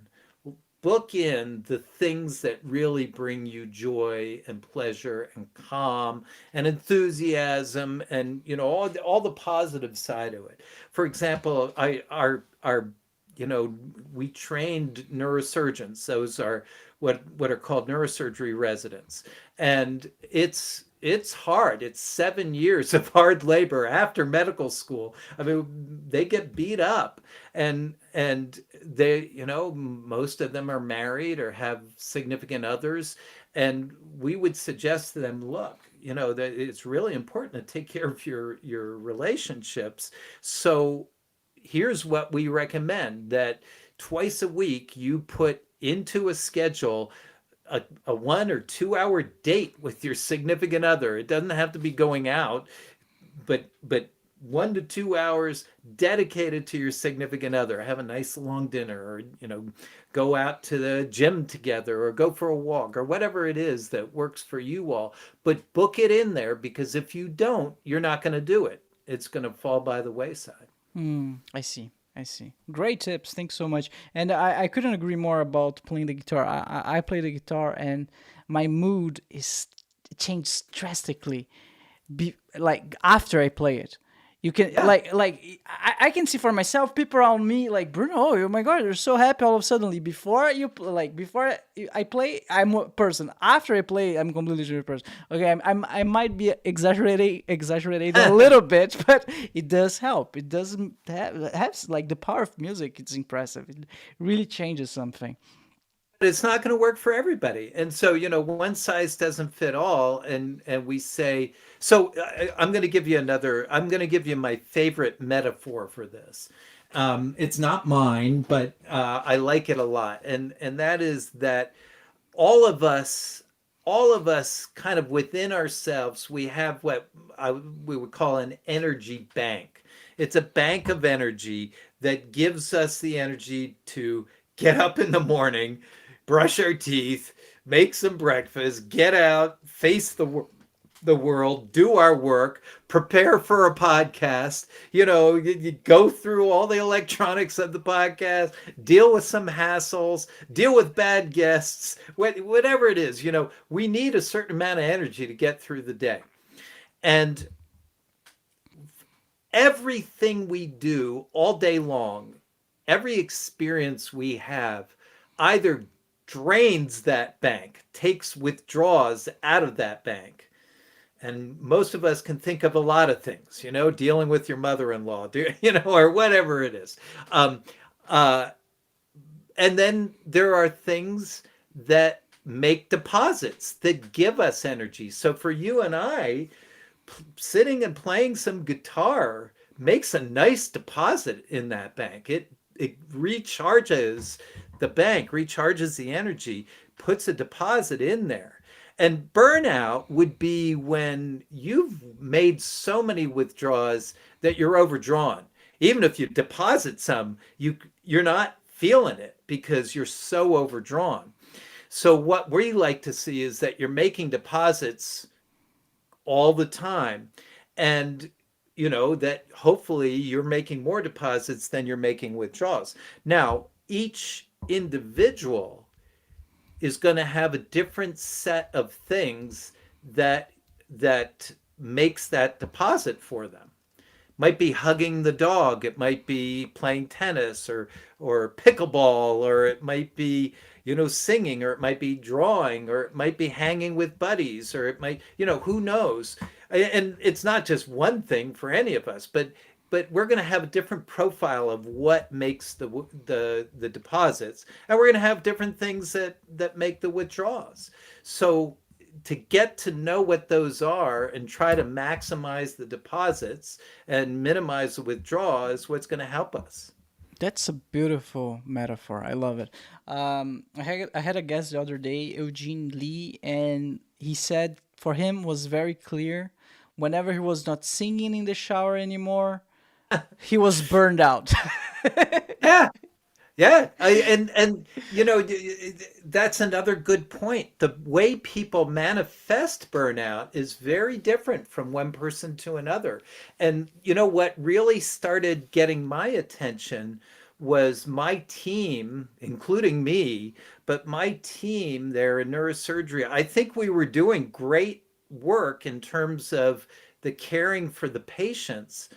the things that really bring you joy and pleasure and calm and enthusiasm, and, all the positive side of it. For example, we trained neurosurgeons. Those are what are called neurosurgery residents, and it's hard. It's 7 years of hard labor after medical school. I mean, they get beat up, and they, most of them are married or have significant others, and we would suggest to them, look, that it's really important to take care of your relationships. So here's what we recommend: that twice a week you put into a schedule a 1 or 2 hour date with your significant other. It doesn't have to be going out, but 1 to 2 hours dedicated to your significant other. Have a nice long dinner, or, go out to the gym together, or go for a walk, or whatever it is that works for you all. But book it in there, because if you don't, you're not going to do it. It's going to fall by the wayside. I see. I see. Great tips. Thanks so much. And I couldn't agree more about playing the guitar. I play the guitar, and my mood is changed drastically. Like after I play it, you can Yeah. I can see for myself, people around me like, Bruno, oh my god, you're so happy all of a sudden. Before I play, I'm a person. After I play, I'm a completely different person. Okay, I might be exaggerating a little bit, but it does help. It doesn't have like the power of music. It's impressive. It really changes something. But it's not going to work for everybody, and so, one size doesn't fit all. And we say, so I'm going to give you my favorite metaphor for this. It's not mine, but I like it a lot, and that is that all of us all of us kind of within ourselves, we have what we would call an energy bank. It's a bank of energy that gives us the energy to get up in the morning, brush our teeth, make some breakfast, get out, face the world, the world, do our work, prepare for a podcast, you go through all the electronics of the podcast, deal with some hassles, deal with bad guests, whatever it is, we need a certain amount of energy to get through the day. And everything we do all day long, every experience we have either drains that bank, takes withdraws out of that bank. And most of us can think of a lot of things, dealing with your mother-in-law, or whatever it is. Um, uh, and then there are things that make deposits that give us energy. So for you and I, sitting and playing some guitar makes a nice deposit in that bank. It recharges the bank, recharges the energy, puts a deposit in there. And burnout would be when you've made so many withdrawals that you're overdrawn. Even if you deposit some, you're not feeling it because you're so overdrawn. So what we like to see is that you're making deposits all the time, and that hopefully you're making more deposits than you're making withdrawals. Now, each individual is going to have a different set of things that makes that deposit for them. Might be hugging the dog, it might be playing tennis or pickleball, or it might be singing, or it might be drawing, or it might be hanging with buddies, or it might, who knows. And it's not just one thing for any of us, but we're going to have a different profile of what makes the deposits, and we're going to have different things that make the withdrawals. So to get to know what those are and try to maximize the deposits and minimize the withdrawal is what's going to help us. That's a beautiful metaphor. I love it. I had a guest the other day, Eugene Lee, and he said for him was very clear. Whenever he was not singing in the shower anymore, he was burned out. Yeah. Yeah, and that's another good point. The way people manifest burnout is very different from one person to another. And what really started getting my attention was my team, including me, but my team there in neurosurgery. I think we were doing great work in terms of the caring for the patients,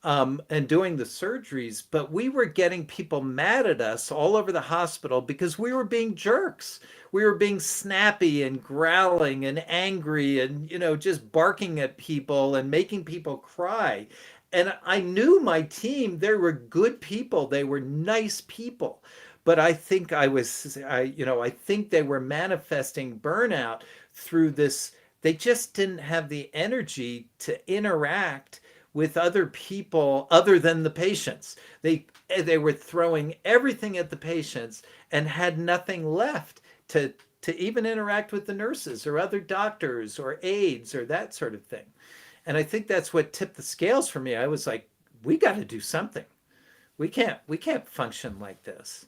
and doing the surgeries, but we were getting people mad at us all over the hospital because we were being jerks. We were being snappy and growling and angry and, just barking at people and making people cry. And I knew my team, they were good people, they were nice people. But I think they were manifesting burnout through this. They just didn't have the energy to interact with other people other than the patients. They were throwing everything at the patients and had nothing left to even interact with the nurses or other doctors or aides or that sort of thing. And I think that's what tipped the scales for me. I was like, we got to do something. We can't function like this.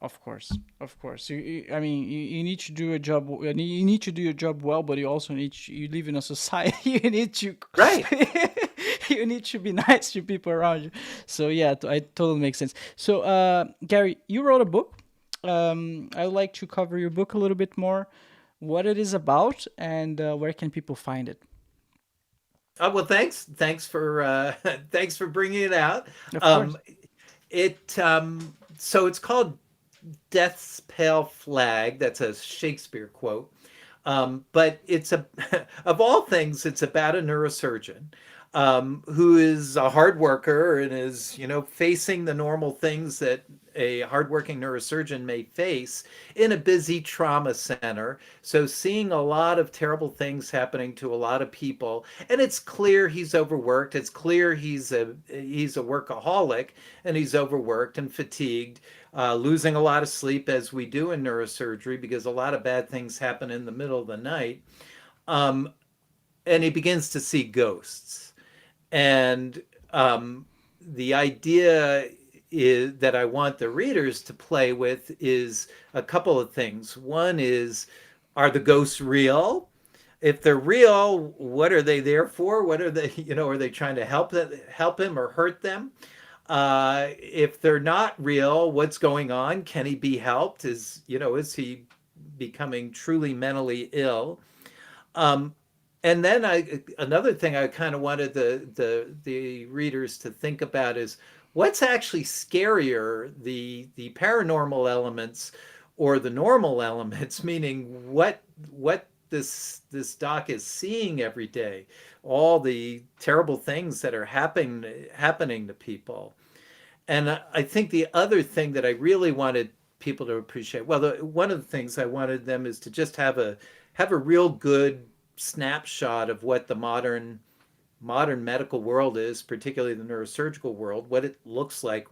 Of course, of course. I mean, you need to do a job. You need to do your job well, but you also you live in a society. You need to, Right. you need to be nice to people around you. So yeah, I totally makes sense. So Gary, you wrote a book. I would like to cover your book a little bit more, what it is about, and where can people find it. Well, thanks for thanks for bringing it out. Of Um, course. so it's called Death's Pale Flag. That's a Shakespeare quote. But of all things, it's about a neurosurgeon who is a hard worker and is, facing the normal things that a hardworking neurosurgeon may face in a busy trauma center. So seeing a lot of terrible things happening to a lot of people, and it's clear he's overworked. It's clear he's a workaholic, and he's overworked and fatigued, losing a lot of sleep as we do in neurosurgery because a lot of bad things happen in the middle of the night. Um, and he begins to see ghosts. And the idea is that I want the readers to play with is a couple of things. One is, are the ghosts real? If they're real, what are they there for? What are they, are they trying to help him or hurt them? If they're not real, what's going on? Can he be helped? Is he becoming truly mentally ill? Um, and then another thing I kind of wanted the readers to think about is what's actually scarier, the paranormal elements or the normal elements, meaning what this doc is seeing every day, all the terrible things that are happening to people. And I think the other thing that I really wanted people to appreciate, well, one of the things I wanted them is to just have a real good snapshot of what the modern medical world is, particularly the neurosurgical world, what it looks like,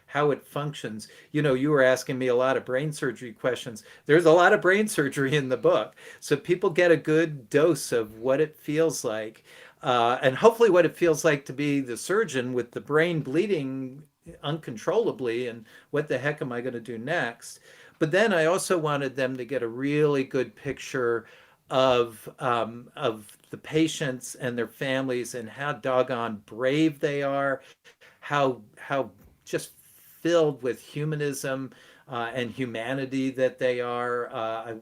how it functions. You were asking me a lot of brain surgery questions. There's a lot of brain surgery in the book, so people get a good dose of what it feels like, and hopefully what it feels like to be the surgeon with the brain bleeding uncontrollably, and what the heck am I going to do next? But then I also wanted them to get a really good picture of the patients and their families and how doggone brave they are, how just filled with humanism and humanity that they are.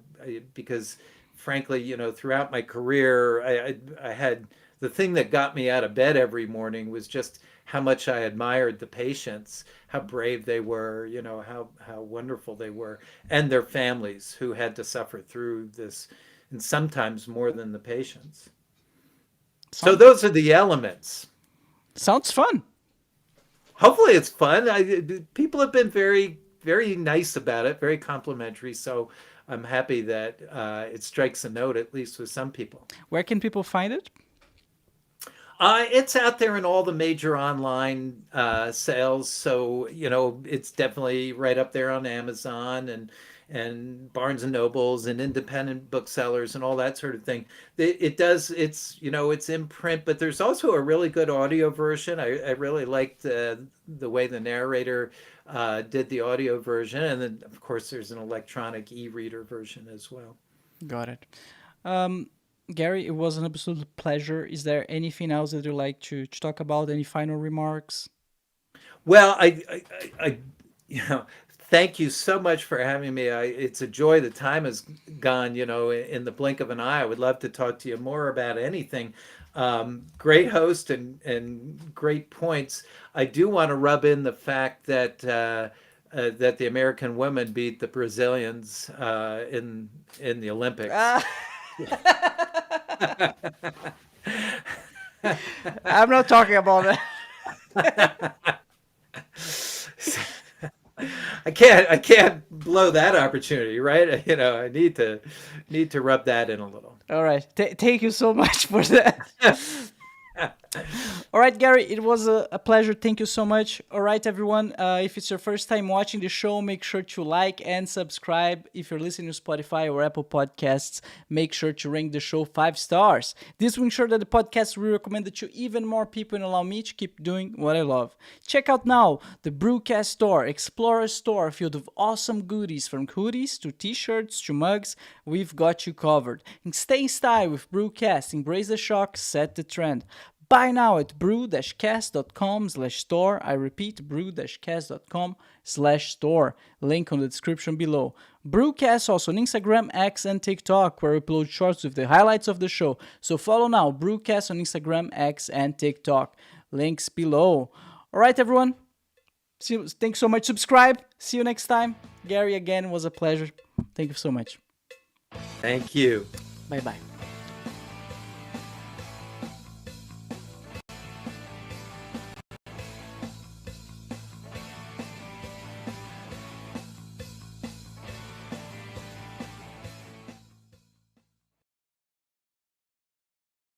Because frankly, throughout my career, I had the thing that got me out of bed every morning was just how much I admired the patients, how brave they were, how wonderful they were, and their families who had to suffer through this, and sometimes more than the patients. So those are the elements. Sounds fun. Hopefully it's fun. People have been very, very nice about it, very complimentary. So I'm happy that it strikes a note, at least with some people. Where can people find it? It's out there in all the major online sales, so it's definitely right up there on Amazon and Barnes and Nobles and independent booksellers and all that sort of thing. It's in print, but there's also a really good audio version. I really liked the way the narrator did the audio version, and then of course there's an electronic e-reader version as well. Got it. Gary, it was an absolute pleasure. Is there anything else that you'd like to talk about? Any final remarks? Well, thank you so much for having me. It's a joy. The time has gone, in the blink of an eye. I would love to talk to you more about anything. Great host and great points. I do want to rub in the fact that that the American women beat the Brazilians in the Olympics. I'm not talking about that. I can't blow that opportunity, right? I need to rub that in a little. All right. Thank you so much for that. All right, Gary, it was a pleasure. Thank you so much. All right, everyone. If it's your first time watching the show, make sure to like and subscribe. If you're listening to Spotify or Apple Podcasts, make sure to rank the show 5 stars. This will ensure that the podcast will be recommended to even more people and allow me to keep doing what I love. Check out now the BruCast store. Explore a store filled with awesome goodies, from hoodies to t-shirts to mugs. We've got you covered. And stay in style with BruCast. Embrace the shock, set the trend. Buy now at bru-cast.com/store. I repeat, bru-cast.com/store. Link on the description below. BruCast also on Instagram, X, and TikTok, where we upload shorts with the highlights of the show. So follow now, BruCast on Instagram, X, and TikTok. Links below. All right, everyone. Thanks so much. Subscribe. See you next time. Gary, again, was a pleasure. Thank you so much. Thank you. Bye-bye.